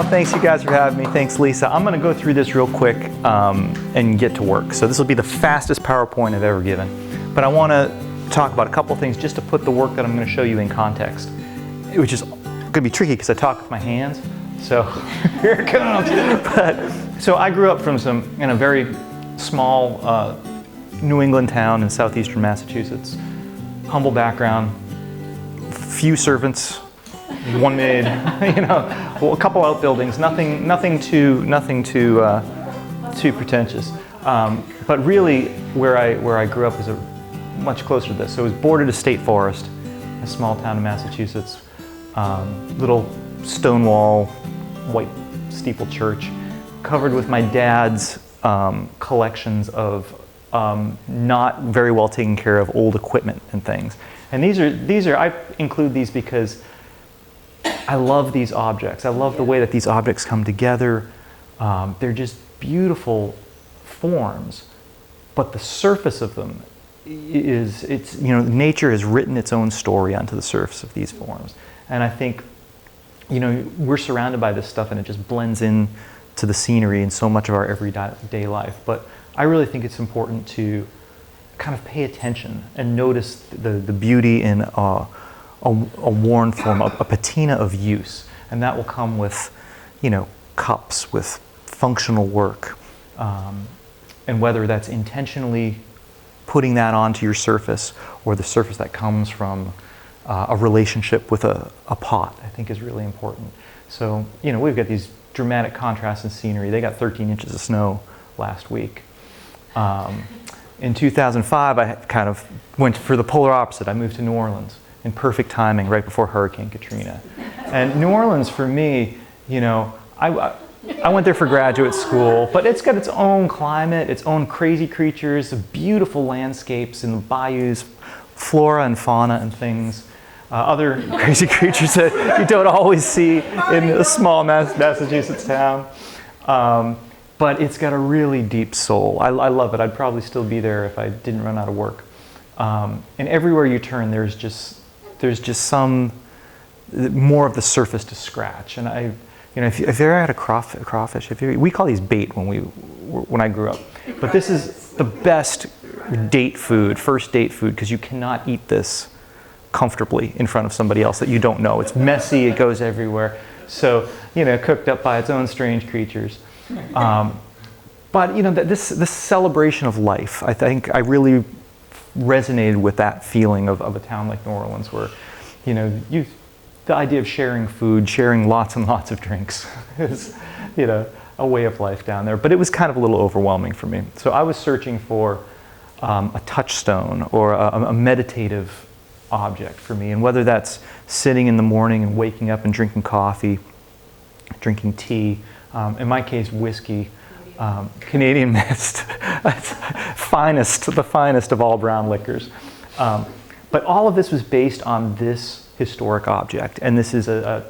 thanks you guys for having me. Thanks, Lisa. I'm going to go through this real quick and get to work. So this will be the fastest PowerPoint I've ever given. But I want to talk about a couple things just to put the work that I'm going to show you in context, which is going to be tricky because I talk with my hands. So here it comes. So I grew up from in a very small New England town in southeastern Massachusetts. Humble background, few servants, one maid, a couple outbuildings, nothing too pretentious. But really, where I grew up was much closer to this. So it was bordered to state forest, a small town in Massachusetts, little stone wall, white steeple church, covered with my dad's collections of not very well taken care of old equipment and things. And these are I include these because I love these objects. I love the way that these objects come together. They're just beautiful forms, but the surface of them nature has written its own story onto the surface of these forms. And I think, we're surrounded by this stuff and it just blends in to the scenery in so much of our everyday life. But I really think it's important to kind of pay attention and notice the beauty in a worn form, a patina of use. And that will come with, cups, with functional work. And whether that's intentionally putting that onto your surface or the surface that comes from a relationship with a pot, I think is really important. So, we've got these dramatic contrasts in scenery. They got 13 inches of snow last week. In 2005, I kind of went for the polar opposite. I moved to New Orleans in perfect timing right before Hurricane Katrina. And New Orleans, for me, I went there for graduate school, but it's got its own climate, its own crazy creatures, beautiful landscapes and bayous, flora and fauna and things, other crazy creatures that you don't always see in a small Massachusetts town. But it's got a really deep soul. I love it. I'd probably still be there if I didn't run out of work. And everywhere you turn, there's just some more of the surface to scratch. And if you ever had a crawfish, we call these bait when I grew up. But this is the best first date food, because you cannot eat this comfortably in front of somebody else that you don't know. It's messy. It goes everywhere. So cooked up by its own strange creatures. But this celebration of life, I think I really resonated with that feeling of a town like New Orleans, where the idea of sharing food, sharing lots and lots of drinks is a way of life down there. But it was kind of a little overwhelming for me. So I was searching for a touchstone or a meditative object for me, and whether that's sitting in the morning and waking up and drinking coffee, drinking tea. In my case, whiskey, Canadian mist, the finest of all brown liquors. But all of this was based on this historic object, and this is a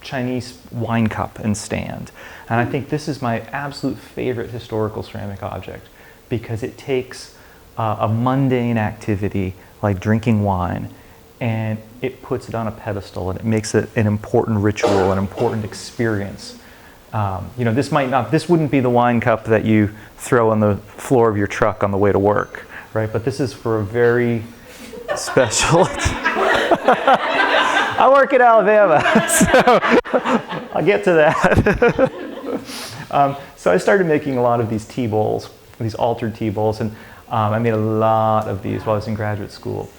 Chinese wine cup and stand. And I think this is my absolute favorite historical ceramic object, because it takes a mundane activity like drinking wine, and it puts it on a pedestal, and it makes it an important ritual, an important experience. This wouldn't be the wine cup that you throw on the floor of your truck on the way to work, right? But this is for a very special. I work in Alabama, so I'll get to that. So I started making a lot of these tea bowls, these altered tea bowls, and I made a lot of these while I was in graduate school.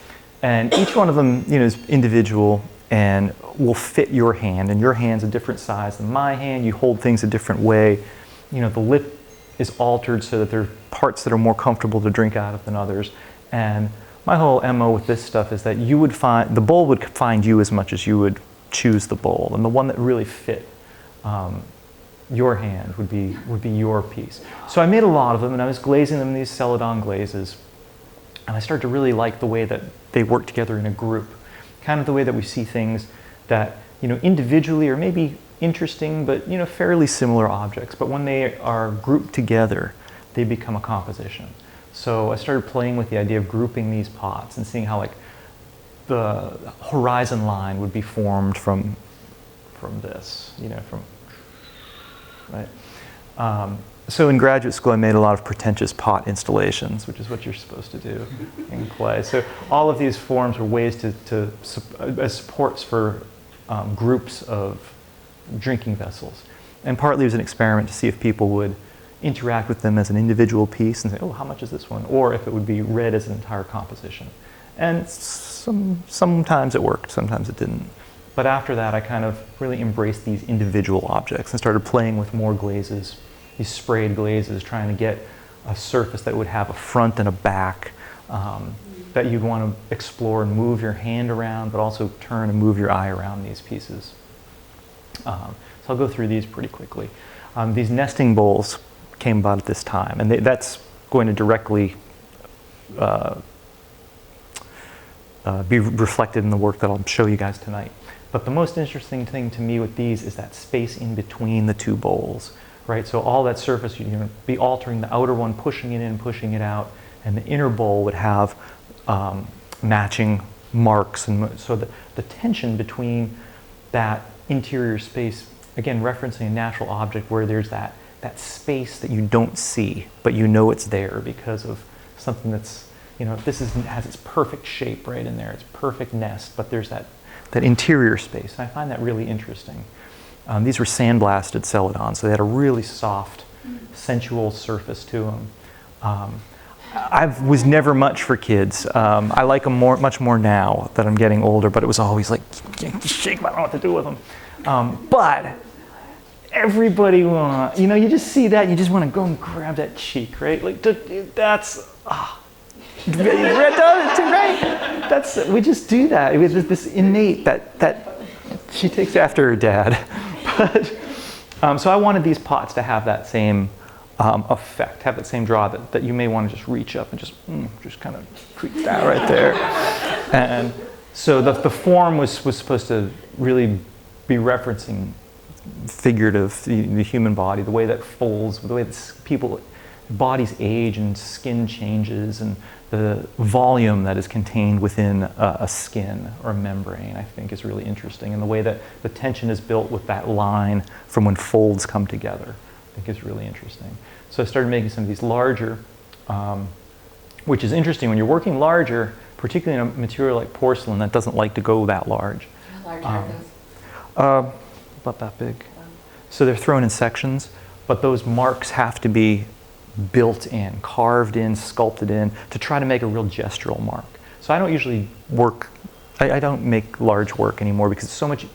And each one of them, is individual and will fit your hand, and your hand's a different size than my hand. You hold things a different way. The lip is altered so that there are parts that are more comfortable to drink out of than others. And my whole MO with this stuff is that the bowl would find you as much as you would choose the bowl, and the one that really fit your hand would be your piece. So I made a lot of them, and I was glazing them in these Celadon glazes, and I started to really like the way that they work together in a group, kind of the way that we see things that individually are maybe interesting, but fairly similar objects, but when they are grouped together, they become a composition. So I started playing with the idea of grouping these pots and seeing how the horizon line would be formed from this, right? So in graduate school, I made a lot of pretentious pot installations, which is what you're supposed to do in clay. So all of these forms were ways as supports for groups of drinking vessels. And partly it was an experiment to see if people would interact with them as an individual piece and say, oh, how much is this one? Or if it would be read as an entire composition. And sometimes it worked, sometimes it didn't. But after that, I kind of really embraced these individual objects and started playing with more glazes, these sprayed glazes, trying to get a surface that would have a front and a back that you'd want to explore and move your hand around, but also turn and move your eye around these pieces. So I'll go through these pretty quickly. These nesting bowls came about at this time, and that's going to directly be reflected in the work that I'll show you guys tonight. But the most interesting thing to me with these is that space in between the two bowls, right? So all that surface, you're going to be altering the outer one, pushing it in, pushing it out, and the inner bowl would have matching marks. And so the tension between that interior space, again, referencing a natural object where there's that space that you don't see, but you know it's there because of something that's, has its perfect shape right in there, its perfect nest, but there's that interior space. And I find that really interesting. These were sandblasted Celadon, so they had a really soft, sensual surface to them. I was never much for kids. I like them much more now that I'm getting older, but it was always like, shake them, I don't know what to do with them. But everybody you just see that, you just want to go and grab that cheek, right? Like, that's, right? We just do that. It was this innate that she takes after her dad. But so I wanted these pots to have that same effect, have that same draw that you may want to just reach up and just kind of creep that right there. And so the form was supposed to really be referencing figurative, the human body, the way that folds, the way that bodies age and skin changes, and the volume that is contained within a skin or a membrane, I think, is really interesting. And the way that the tension is built with that line from when folds come together, I think is really interesting. So I started making some of these larger, which is interesting. When you're working larger, particularly in a material like porcelain that doesn't like to go that large. How large are those? About that big. So they're thrown in sections, but those marks have to be built in, carved in, sculpted in, to try to make a real gestural mark. So I don't usually I don't make large work anymore because it's so much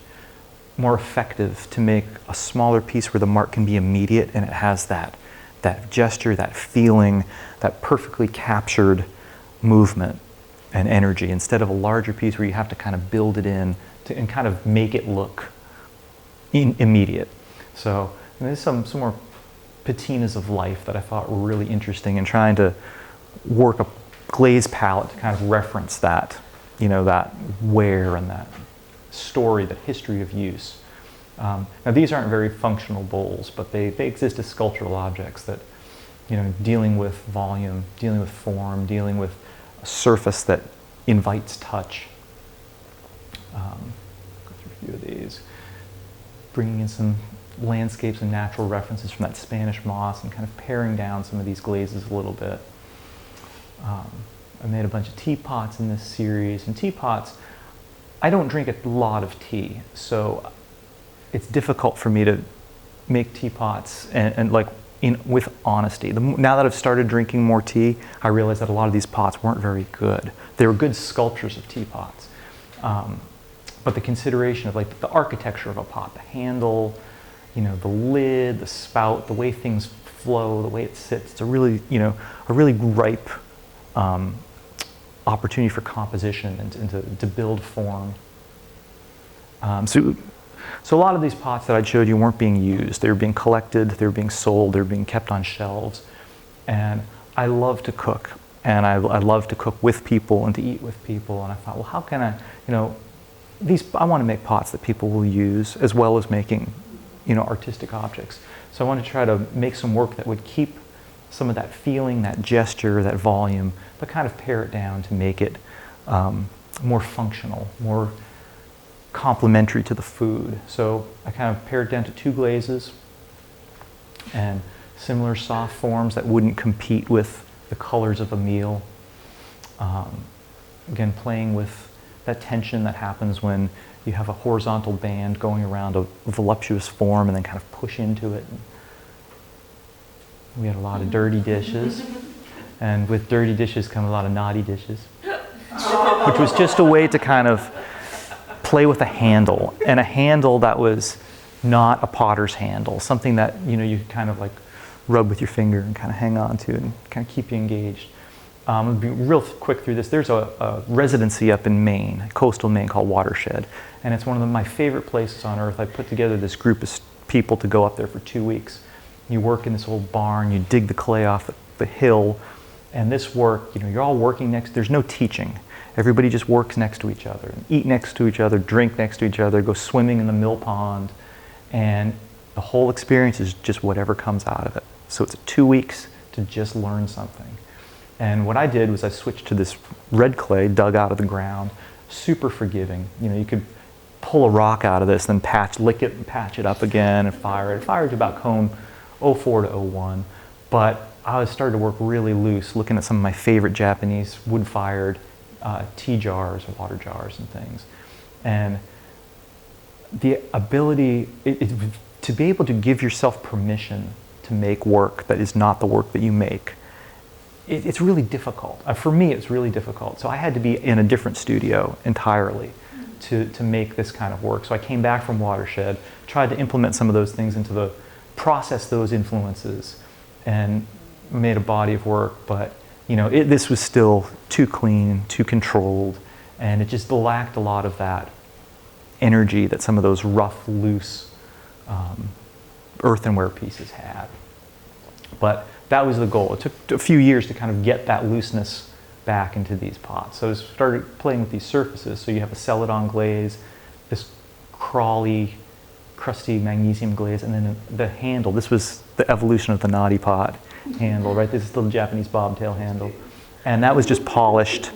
more effective to make a smaller piece where the mark can be immediate and it has that gesture, that feeling, that perfectly captured movement and energy, instead of a larger piece where you have to kind of build it in and kind of make it look immediate. So there's some more patinas of life that I thought were really interesting in trying to work a glaze palette to kind of reference that, that wear and that story, that history of use. Now these aren't very functional bowls, but they exist as sculptural objects that, dealing with volume, dealing with form, dealing with a surface that invites touch. Go through a few of these. Bringing in some landscapes and natural references from that Spanish moss and kind of paring down some of these glazes a little bit. I made a bunch of teapots in this series, and teapots, I don't drink a lot of tea, so it's difficult for me to make teapots and with honesty. Now that I've started drinking more tea, I realize that a lot of these pots weren't very good. They were good sculptures of teapots. But the consideration of the architecture of a pot, the handle, the lid, the spout, the way things flow, the way it sits, it's a really ripe opportunity for composition and to build form. So a lot of these pots that I showed you weren't being used. They were being collected, they were being sold, they were being kept on shelves. And I love to cook, and I love to cook with people and to eat with people. And I thought, well, how can I, I want to make pots that people will use as well as making, artistic objects. So I wanted to try to make some work that would keep some of that feeling, that gesture, that volume, but kind of pare it down to make it more functional, more complementary to the food. So I kind of pared it down to 2 glazes. and similar soft forms that wouldn't compete with the colors of a meal. Again, playing with that tension that happens when you have a horizontal band going around a voluptuous form and then kind of push into it. We had a lot of dirty dishes, and with dirty dishes come a lot of naughty dishes, which was just a way to kind of play with a handle, and a handle that was not a potter's handle, something that you kind of like rub with your finger and kind of hang on to and kind of keep you engaged. I'll be real quick through this. There's a residency up in Maine, coastal Maine, called Watershed, and it's one of my favorite places on earth. I put together this group of people to go up there for 2 weeks. You work in this old barn, you dig the clay off the hill, and this work, you're all working there's no teaching. Everybody just works next to each other, and eat next to each other, drink next to each other, go swimming in the mill pond, and the whole experience is just whatever comes out of it. So it's 2 weeks to just learn something. And what I did was I switched to this red clay dug out of the ground, super forgiving. You could pull a rock out of this, then lick it and patch it up again and fire it. Fired to about cone 04 to 01. But I started to work really loose, looking at some of my favorite Japanese wood-fired tea jars, water jars and things. And the ability to be able to give yourself permission to make work that is not the work that you make, it's really difficult. For me, it's really difficult. So I had to be in a different studio entirely to make this kind of work. So I came back from Watershed, tried to implement some of those things process those influences, and made a body of work. But this was still too clean, too controlled, and it just lacked a lot of that energy that some of those rough, loose earthenware pieces had. But that was the goal. It took a few years to kind of get that looseness back into these pots. So I started playing with these surfaces. So you have a Celadon glaze, this crawly, crusty magnesium glaze, and then the handle. This was the evolution of the naughty pot handle, right? This is the Japanese bobtail handle. And that was just polished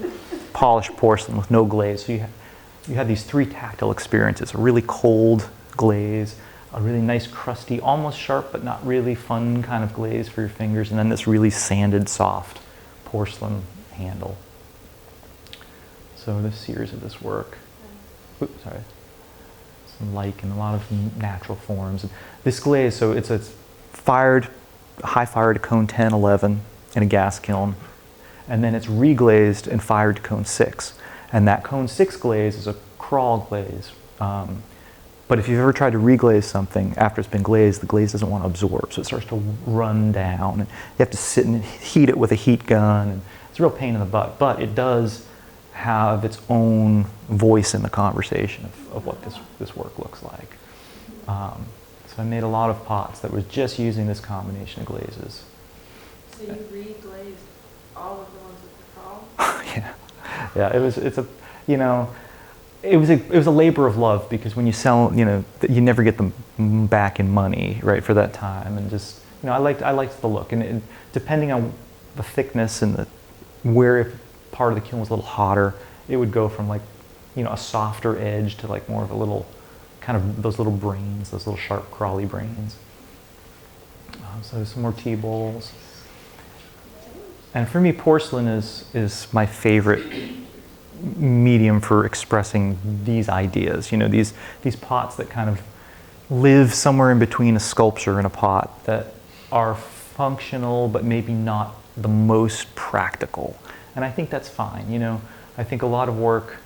porcelain with no glaze. So you had these 3 tactile experiences: a really cold glaze, a really nice crusty, almost sharp but not really fun kind of glaze for your fingers, and then this really sanded, soft porcelain handle. So this series of this work, some lichen, a lot of natural forms. This glaze, so it's high fired to cone 10, 11 in a gas kiln, and then it's reglazed and fired to cone 6. And that cone 6 glaze is a crawl glaze. But if you've ever tried to reglaze something after it's been glazed, the glaze doesn't want to absorb, so it starts to run down. And you have to sit and heat it with a heat gun, and it's a real pain in the butt. But it does have its own voice in the conversation of what this work looks like. So I made a lot of pots that were just using this combination of glazes. So you reglazed all of the ones with the crawl? Yeah. It was a labor of love, because when you sell, you never get them back in money, right, for that time. And just, I liked the look, and depending on the thickness and if part of the kiln was a little hotter, it would go from a softer edge to more of a little kind of those little brains, those little sharp crawly brains. So some more tea bowls. And for me, porcelain is my favorite medium for expressing these ideas. These pots that kind of live somewhere in between a sculpture and a pot, that are functional but maybe not the most practical. And I think that's fine. I think a lot of work,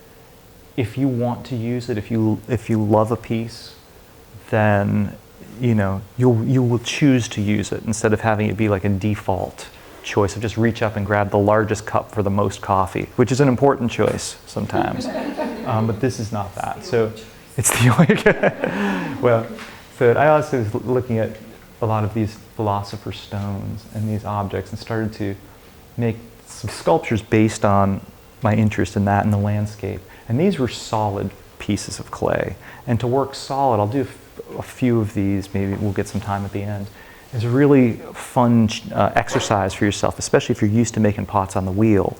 if you want to use it, if you love a piece, then you will choose to use it instead of having it be like a default choice of just reach up and grab the largest cup for the most coffee, which is an important choice sometimes. But this is not that. So it's the only. Well, so I also was looking at a lot of these philosopher's stones and these objects, and started to make some sculptures based on my interest in that and the landscape. And these were solid pieces of clay. And to work solid, I'll do a few of these, maybe we'll get some time at the end. It's a really fun exercise for yourself, especially if you're used to making pots on the wheel,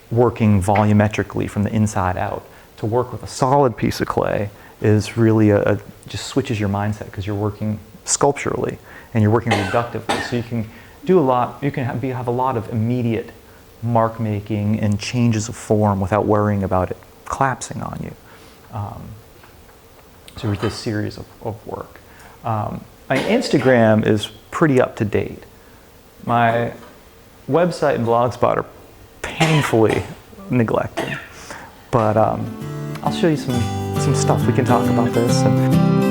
working volumetrically from the inside out. To work with a solid piece of clay is really just switches your mindset, because you're working sculpturally, and you're working reductively. So you can do a lot, you can have a lot of immediate mark making and changes of form without worrying about it collapsing on you. So with this series of work. My Instagram is pretty up to date. My website and Blogspot are painfully neglected. But I'll show you some stuff. We can talk about this.